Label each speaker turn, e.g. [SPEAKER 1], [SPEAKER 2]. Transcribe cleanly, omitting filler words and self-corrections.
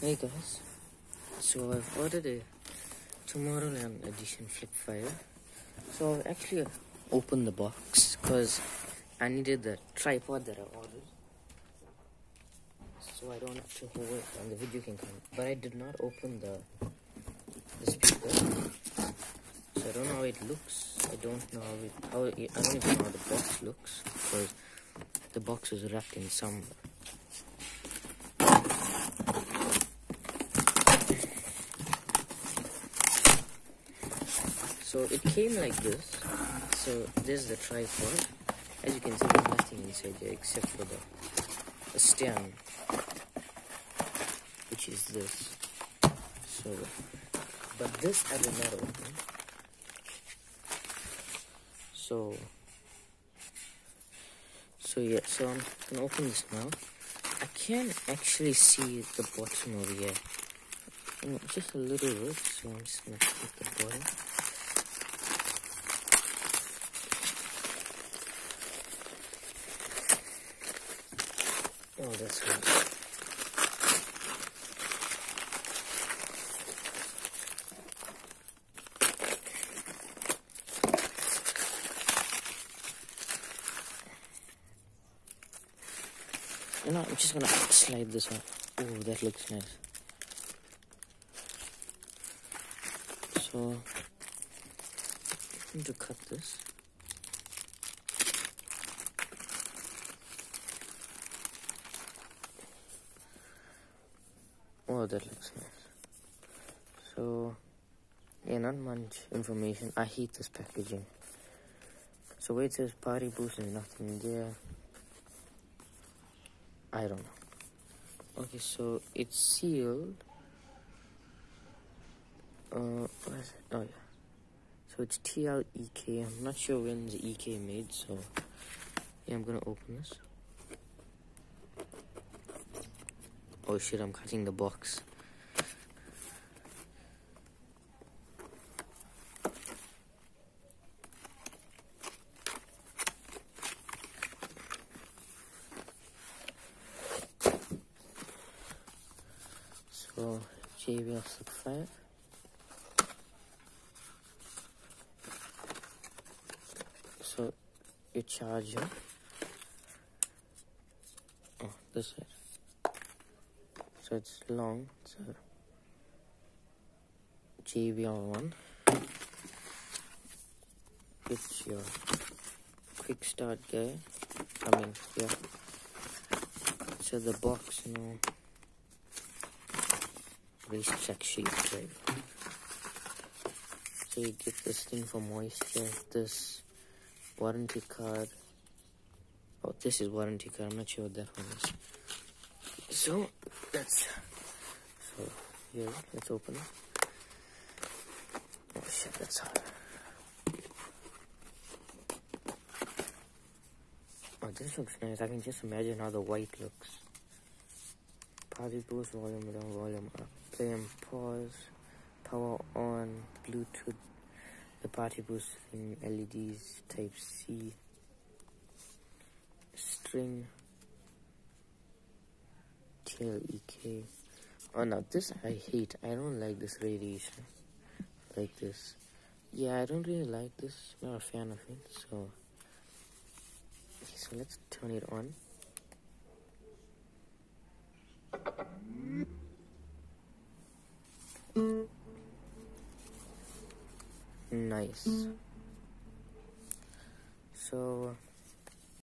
[SPEAKER 1] Hey guys, so I've ordered a Tomorrowland edition Flip 5. So I've actually opened the box because I needed the tripod that I ordered, so I don't have to hold it and the video can come. But I did not open the speaker, so I don't know how it looks. I don't know I don't even know how the box looks because the box is wrapped in some. So it came like this. So this is the tripod. As you can see, there's nothing inside here except for the stand, which is this. So, but this I did not open. So yeah. So I'm gonna open this now. I can't actually see the bottom over here. Just a little bit. So I'm just gonna take the bottom. Oh, that's nice. You know, I'm just gonna slide this one. Oh, that looks nice. So, I'm going to cut this. Oh, that looks nice. So, yeah, not much information. I hate this packaging. So where it says Party Boost, there's nothing there. I don't know. Okay, so it's sealed. What is it? Oh yeah. So it's TLEK. I'm not sure when the EK made, so yeah, I'm gonna open this. Oh shit, I'm cutting the box. So JBL Flip 5. So your charger. Oh, this side. So it's long. It's a JBL one. It's your quick start guy. Yeah. So the box, race check sheet, right? So you get this thing for moisture, this warranty card. Oh, this is warranty card. I'm not sure what that one is. So here, let's open it. Oh shit, that's hard. Oh, this looks nice. I can just imagine how the white looks. Party Boost, volume down, volume up. Play and pause. Power on. Bluetooth. The Party Boost thing. LEDs. Type C. String. TLEK. Oh no, this I hate. I don't like this radiation. Like this. Yeah, I don't really like this. I'm not a fan of it. So let's turn it on. Nice. So